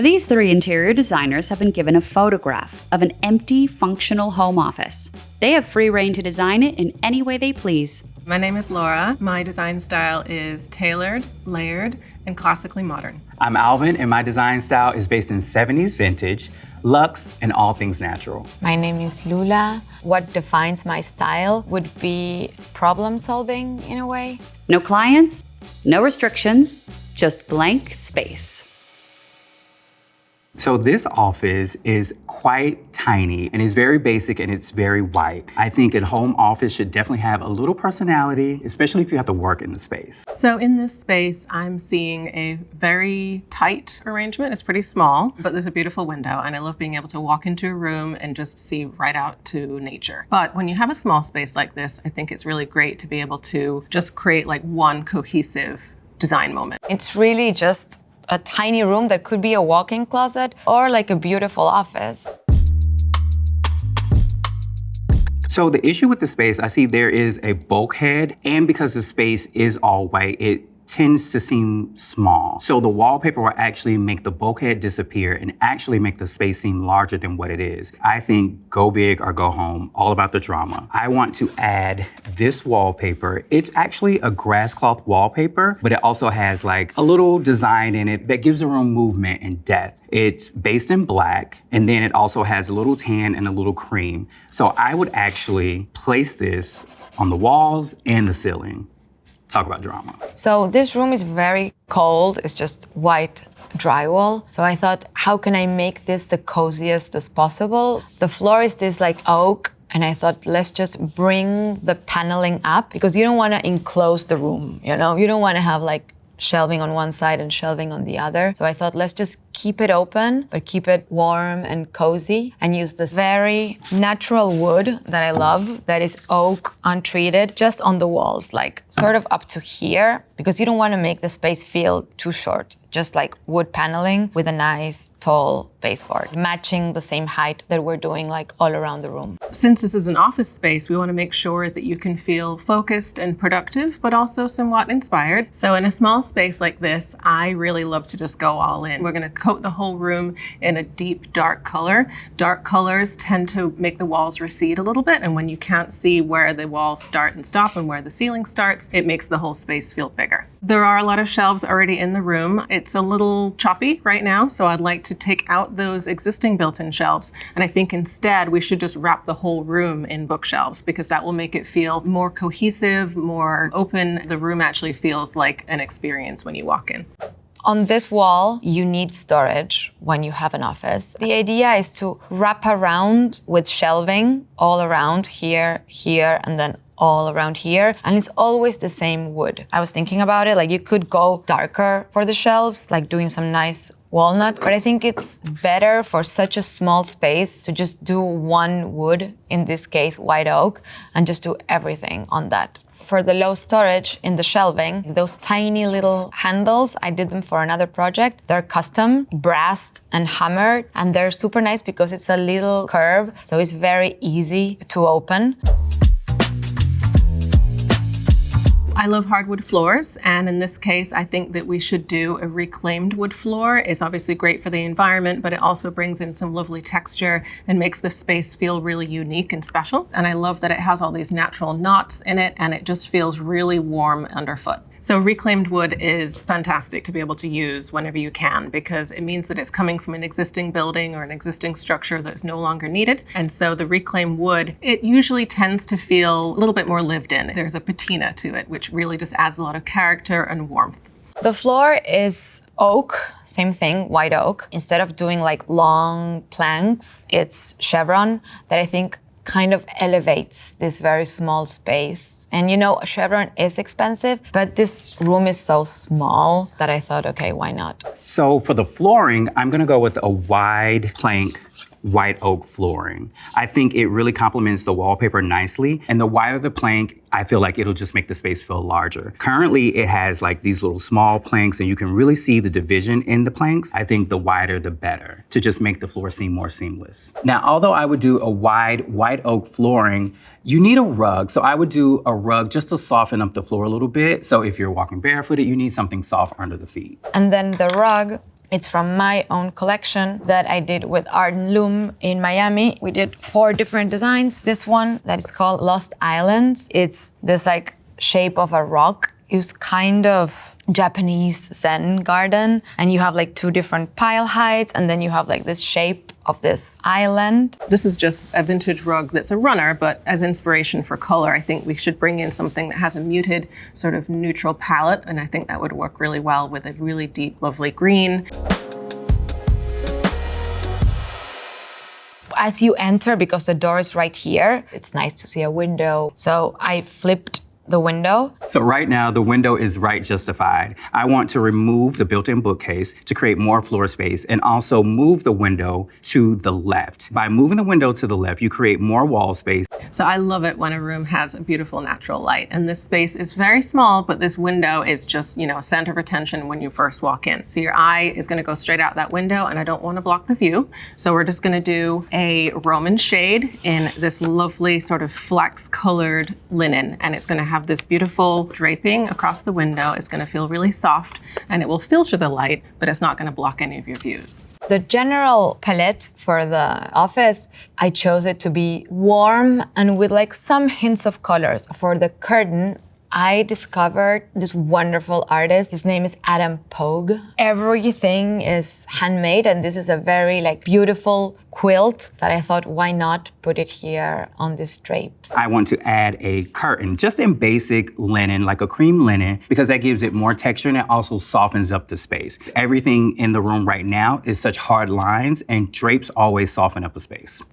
These three interior designers have been given a photograph of an empty, functional home office. They have free rein to design it in any way they please. My name is Laura. My design style is tailored, layered, and classically modern. I'm Alvin, and my design style is based in 70s vintage, luxe, and all things natural. My name is Lula. What defines my style would be problem solving in a way. No clients, no restrictions, just blank space. So this office is quite tiny and it's very basic and it's very white. I think a home office should definitely have a little personality, especially if you have to work in the space. So in this space, I'm seeing a very tight arrangement. It's pretty small, but there's a beautiful window, and I love being able to walk into a room and just see right out to nature. But when you have a small space like this, I think it's really great to be able to just create like one cohesive design moment. It's really just a tiny room that could be a walk-in closet or like a beautiful office. So the issue with the space, I see there is a bulkhead, and because the space is all white, it tends to seem small. So the wallpaper will actually make the bulkhead disappear and actually make the space seem larger than what it is. I think go big or go home, all about the drama. I want to add this wallpaper. It's actually a grass cloth wallpaper, but it also has like a little design in it that gives the room movement and depth. It's based in black, and then it also has a little tan and a little cream. So I would actually place this on the walls and the ceiling. Talk about drama. So this room is very cold. It's just white drywall. So I thought, how can I make this the coziest as possible? The floor is this like oak, and I thought, let's just bring the paneling up because you don't want to enclose the room, you know? You don't want to have like shelving on one side and shelving on the other. So I thought, let's just keep it open, but keep it warm and cozy, and use this very natural wood that I love, that is oak, untreated, just on the walls, like sort of up to here, because you don't want to make the space feel too short. Just like wood paneling with a nice tall baseboard, matching the same height that we're doing like all around the room. Since this is an office space, we want to make sure that you can feel focused and productive, but also somewhat inspired. So in a small space like this, I really love to just go all in. We're going to coat the whole room in a deep dark color. Dark colors tend to make the walls recede a little bit, and when you can't see where the walls start and stop and where the ceiling starts, it makes the whole space feel bigger. There are a lot of shelves already in the room. It's a little choppy right now, so I'd like to take out those existing built-in shelves, and I think instead we should just wrap the whole room in bookshelves because that will make it feel more cohesive, more open. The room actually feels like an experience when you walk in. On this wall, you need storage when you have an office. The idea is to wrap around with shelving all around here, and then all around here, and it's always the same wood. I was thinking about it, like you could go darker for the shelves, like doing some nice walnut, but I think it's better for such a small space to just do one wood, in this case white oak, and just do everything on that. For the low storage in the shelving, those tiny little handles, I did them for another project. They're custom, brassed and hammered, and they're super nice because it's a little curve, so it's very easy to open. I love hardwood floors, and in this case, I think that we should do a reclaimed wood floor. It's obviously great for the environment, but it also brings in some lovely texture and makes the space feel really unique and special. And I love that it has all these natural knots in it, and it just feels really warm underfoot. So reclaimed wood is fantastic to be able to use whenever you can, because it means that it's coming from an existing building or an existing structure that's no longer needed. And so the reclaimed wood, it usually tends to feel a little bit more lived in. There's a patina to it, which really just adds a lot of character and warmth. The floor is oak, same thing, white oak. Instead of doing like long planks, it's chevron that I think kind of elevates this very small space. And you know, a chevron is expensive, but this room is so small that I thought, okay, why not? So for the flooring, I'm gonna go with a wide plank white oak flooring. I think it really complements the wallpaper nicely, and the wider the plank, I feel like it'll just make the space feel larger. Currently, it has like these little small planks, and you can really see the division in the planks. I think the wider, the better, to just make the floor seem more seamless. Now, although I would do a wide white oak flooring, you need a rug. So I would do a rug just to soften up the floor a little bit. So if you're walking barefooted, you need something soft under the feet. And then the rug It's from my own collection that I did with Art and Loom in Miami. We did 4 different designs. This one that is called Lost Islands. It's this like shape of a rock. It's kind of Japanese Zen garden, and you have like 2 different pile heights, and then you have like this shape of this island. This is just a vintage rug that's a runner, but as inspiration for color, I think we should bring in something that has a muted sort of neutral palette, and I think that would work really well with a really deep, lovely green. As you enter, because the door is right here, it's nice to see a window. So I flipped the window. So right now, the window is right justified. I want to remove the built-in bookcase to create more floor space and also move the window to the left. By moving the window to the left, you create more wall space. So I love it when a room has a beautiful natural light. And this space is very small, but this window is just, a center of attention when you first walk in. So your eye is gonna go straight out that window, and I don't wanna block the view. So we're just gonna do a Roman shade in this lovely sort of flex colored linen. And it's gonna have this beautiful draping across the window. It's gonna feel really soft, and it will filter the light, but it's not gonna block any of your views. The general palette for the office, I chose it to be warm and with like some hints of colors. For the curtain, I discovered this wonderful artist. His name is Adam Pogue. Everything is handmade, and this is a very like beautiful quilt that I thought, why not put it here on these drapes? I want to add a curtain just in basic linen, like a cream linen, because that gives it more texture and it also softens up the space. Everything in the room right now is such hard lines, and drapes always soften up a space.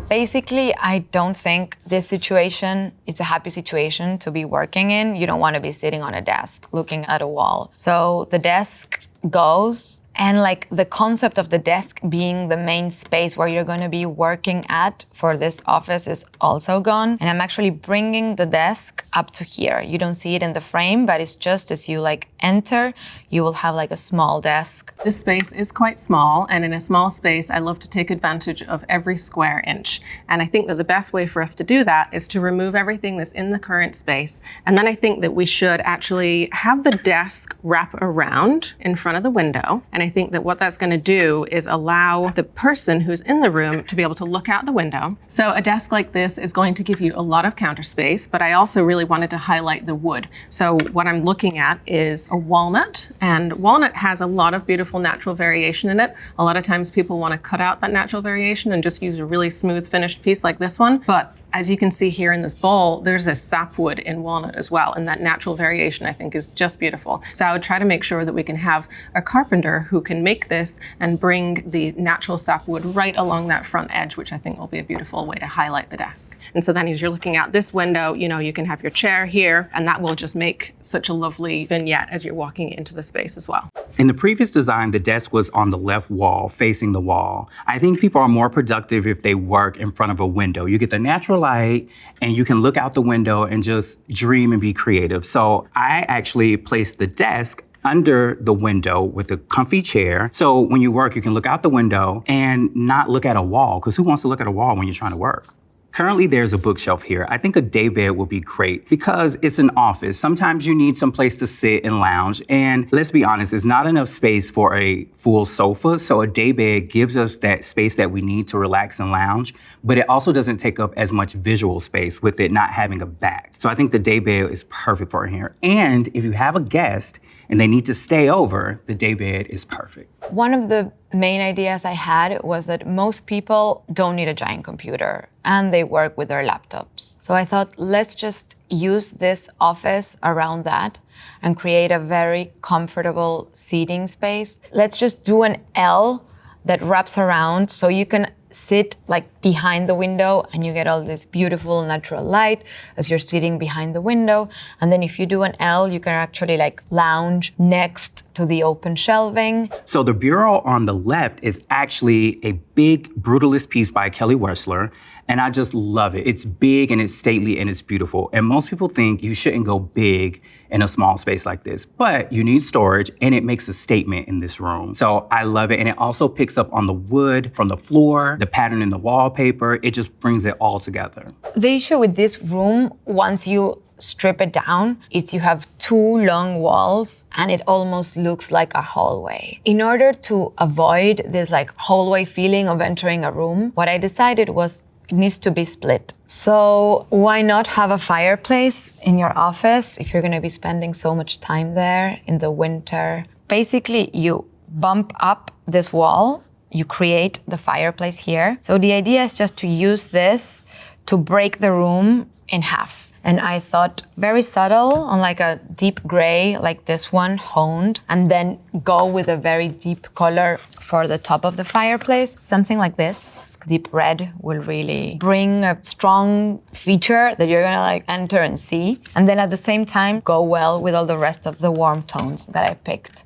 Basically, I don't think this situation, it's a happy situation to be working in. You don't want to be sitting on a desk looking at a wall. So the desk goes, and like the concept of the desk being the main space where you're going to be working at for this office is also gone. And I'm actually bringing the desk up to here. You don't see it in the frame, but it's just as you like enter, you will have like a small desk. This space is quite small, and in a small space, I love to take advantage of every square inch. And I think that the best way for us to do that is to remove everything that's in the current space. And then I think that we should actually have the desk wrap around in front of the window. And I think that what that's going to do is allow the person who's in the room to be able to look out the window. So a desk like this is going to give you a lot of counter space, but I also really wanted to highlight the wood. So what I'm looking at is a walnut, and walnut has a lot of beautiful natural variation in it. A lot of times people want to cut out that natural variation and just use a really smooth finished piece like this one. But as you can see here in this bowl, there's a sapwood in walnut as well, and that natural variation I think is just beautiful. So I would try to make sure that we can have a carpenter who can make this and bring the natural sapwood right along that front edge, which I think will be a beautiful way to highlight the desk. And so then as you're looking out this window, you can have your chair here, and that will just make such a lovely vignette as you're walking into the space as well. In the previous design, the desk was on the left wall, facing the wall. I think people are more productive if they work in front of a window. You get the natural light, and you can look out the window and just dream and be creative. So I actually placed the desk under the window with a comfy chair. So when you work, you can look out the window and not look at a wall, because who wants to look at a wall when you're trying to work? Currently, there's a bookshelf here. I think a day bed would be great because it's an office. Sometimes you need some place to sit and lounge. And let's be honest, there's not enough space for a full sofa. So a day bed gives us that space that we need to relax and lounge, but it also doesn't take up as much visual space with it not having a back. So I think the day bed is perfect for here. And if you have a guest and they need to stay over, the day bed is perfect. One of the main ideas I had was that most people don't need a giant computer and they work with their laptops. So I thought, let's just use this office around that and create a very comfortable seating space. Let's just do an L that wraps around so you can sit like behind the window and you get all this beautiful natural light as you're sitting behind the window. And then if you do an L, you can actually like lounge next to the open shelving. So the bureau on the left is actually a big brutalist piece by Kelly Wearstler, and I just love it. It's big and it's stately and it's beautiful. And most people think you shouldn't go big in a small space like this, but you need storage and it makes a statement in this room. So I love it. And it also picks up on the wood from the floor, the pattern in the wallpaper. It just brings it all together. The issue with this room, once you strip it down, is you have 2 long walls and it almost looks like a hallway. In order to avoid this like hallway feeling of entering a room, what I decided was it needs to be split. So why not have a fireplace in your office if you're gonna be spending so much time there in the winter? Basically, you bump up this wall, you create the fireplace here. So the idea is just to use this to break the room in half. And I thought very subtle on like a deep gray, like this one, honed, and then go with a very deep color for the top of the fireplace. Something like this, deep red, will really bring a strong feature that you're gonna like enter and see. And then at the same time, go well with all the rest of the warm tones that I picked.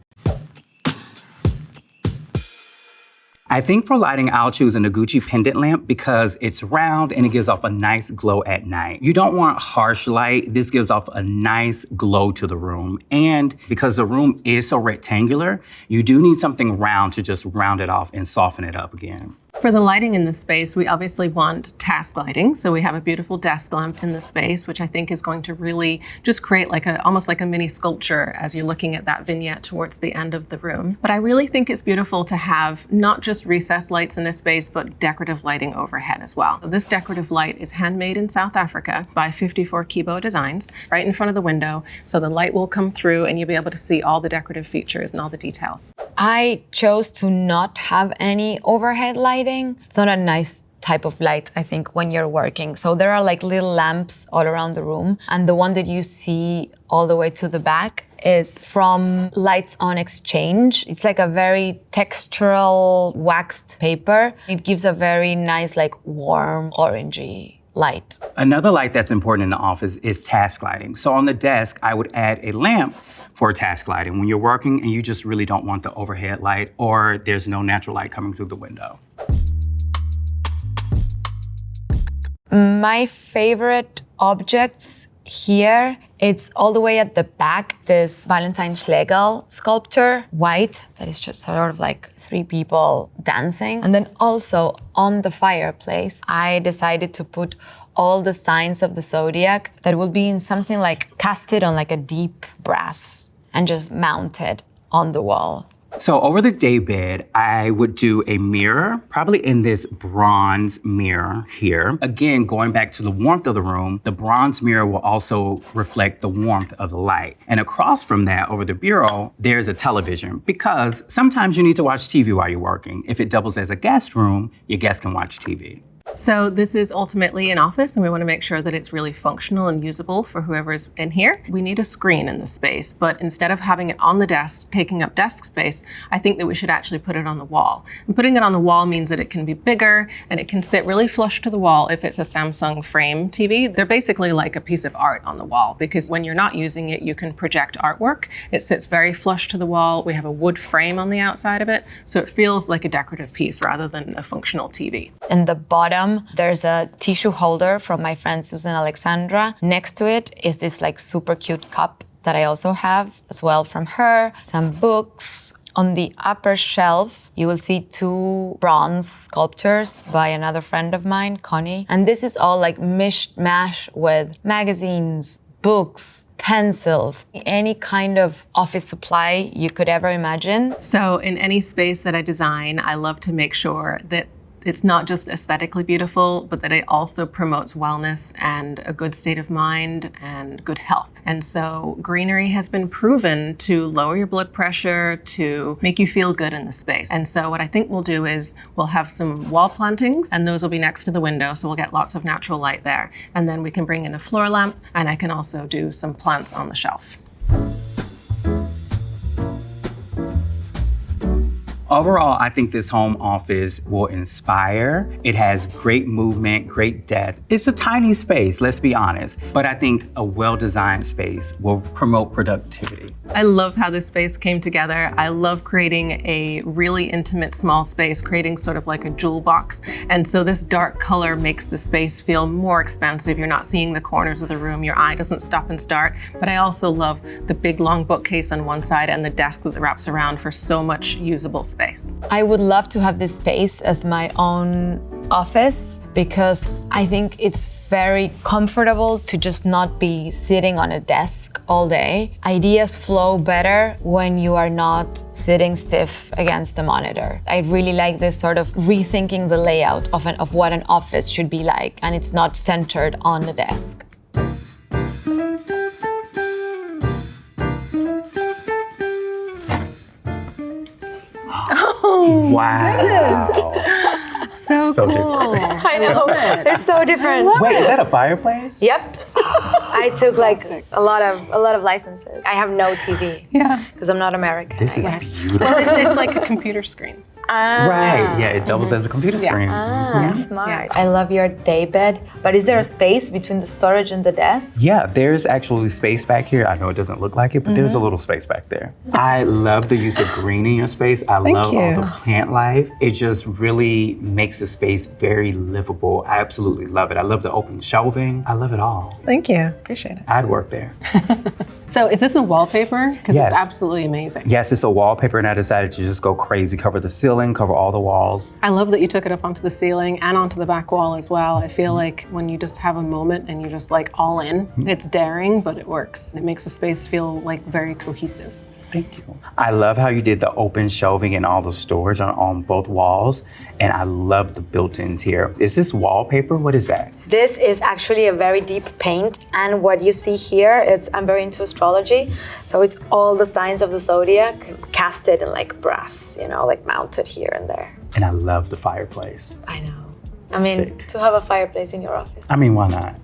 I think for lighting, I'll choose a Noguchi pendant lamp because it's round and it gives off a nice glow at night. You don't want harsh light. This gives off a nice glow to the room. And because the room is so rectangular, you do need something round to just round it off and soften it up again. For the lighting in the space, we obviously want task lighting. So we have a beautiful desk lamp in the space, which I think is going to really just create like almost like a mini sculpture as you're looking at that vignette towards the end of the room. But I really think it's beautiful to have not just recessed lights in this space, but decorative lighting overhead as well. So this decorative light is handmade in South Africa by 54 Kibo Designs, right in front of the window. So the light will come through and you'll be able to see all the decorative features and all the details. I chose to not have any overhead lighting. It's not a nice type of light, I think, when you're working. So there are like little lamps all around the room. And the one that you see all the way to the back is from Lights on Exchange. It's like a very textural waxed paper. It gives a very nice, like warm, orangey light. Another light that's important in the office is task lighting. So on the desk, I would add a lamp for task lighting when you're working and you just really don't want the overhead light or there's no natural light coming through the window. My favorite objects here, it's all the way at the back, this Valentine Schlegel sculpture, white, that is just sort of like 3 people dancing. And then also on the fireplace, I decided to put all the signs of the zodiac that will be in something like casted on like a deep brass and just mounted on the wall. So over the day bed, I would do a mirror, probably in this bronze mirror here. Again, going back to the warmth of the room, the bronze mirror will also reflect the warmth of the light. And across from that, over the bureau, there's a television because sometimes you need to watch TV while you're working. If it doubles as a guest room, your guests can watch TV. So this is ultimately an office and we want to make sure that it's really functional and usable for whoever's in here. We need a screen in the space, but instead of having it on the desk, taking up desk space, I think that we should actually put it on the wall. And putting it on the wall means that it can be bigger and it can sit really flush to the wall if it's a Samsung frame TV. They're basically like a piece of art on the wall because when you're not using it, you can project artwork. It sits very flush to the wall. We have a wood frame on the outside of it, so it feels like a decorative piece rather than a functional TV. In the bottom, there's a tissue holder from my friend Susan Alexandra. Next to it is this like super cute cup that I also have as well from her, some books. On the upper shelf, you will see 2 bronze sculptures by another friend of mine, Connie. And this is all like mishmash with magazines, books, pencils, any kind of office supply you could ever imagine. So in any space that I design, I love to make sure that it's not just aesthetically beautiful, but that it also promotes wellness and a good state of mind and good health. And so greenery has been proven to lower your blood pressure, to make you feel good in the space. And so what I think we'll do is we'll have some wall plantings and those will be next to the window. So we'll get lots of natural light there. And then we can bring in a floor lamp and I can also do some plants on the shelf. Overall, I think this home office will inspire. It has great movement, great depth. It's a tiny space, let's be honest, but I think a well-designed space will promote productivity. I love how this space came together. I love creating a really intimate small space, creating sort of like a jewel box. And so this dark color makes the space feel more expansive. You're not seeing the corners of the room. Your eye doesn't stop and start. But I also love the big long bookcase on one side and the desk that wraps around for so much usable space. I would love to have this space as my own office because I think it's very comfortable to just not be sitting on a desk all day. Ideas flow better when you are not sitting stiff against the monitor. I really like this sort of rethinking the layout of what an office should be like, and it's not centered on the desk. Wow. So So cool. different. I know, they're so different. Wait, is that a fireplace? Yep. I took like a lot of licenses. I have no TV. Yeah. Because I'm not American. This is I guess. beautiful. Well, it's like a computer screen. Right, yeah, it doubles as a computer screen. Smart. Yeah. I love your day bed, but is there a space between the storage and the desk? Yeah, there's actually space back here. I know it doesn't look like it, but there's a little space back there. I love the use of green in your space. I love all the plant life. It just really makes the space very livable. I absolutely love it. I love the open shelving. I love it all. Thank you. Appreciate it. I'd work there. So is this a wallpaper? Because Yes. it's absolutely amazing. Yes, it's a wallpaper, and I decided to just go crazy, cover the ceiling, cover all the walls. I love that you took it up onto the ceiling and onto the back wall as well. I feel like when you just have a moment and you're just like all in, it's daring, but it works. It makes the space feel like very cohesive. Thank you. I love how you did the open shelving and all the storage on both walls, and I love the built-ins here. Is this wallpaper? What is that? This is actually a very deep paint, and what you see here is, I'm very into astrology, so it's all the signs of the zodiac casted in like brass, you know, like mounted here and there. And I love the fireplace. I know. I mean, Sick. to have a fireplace in your office. I mean, why not?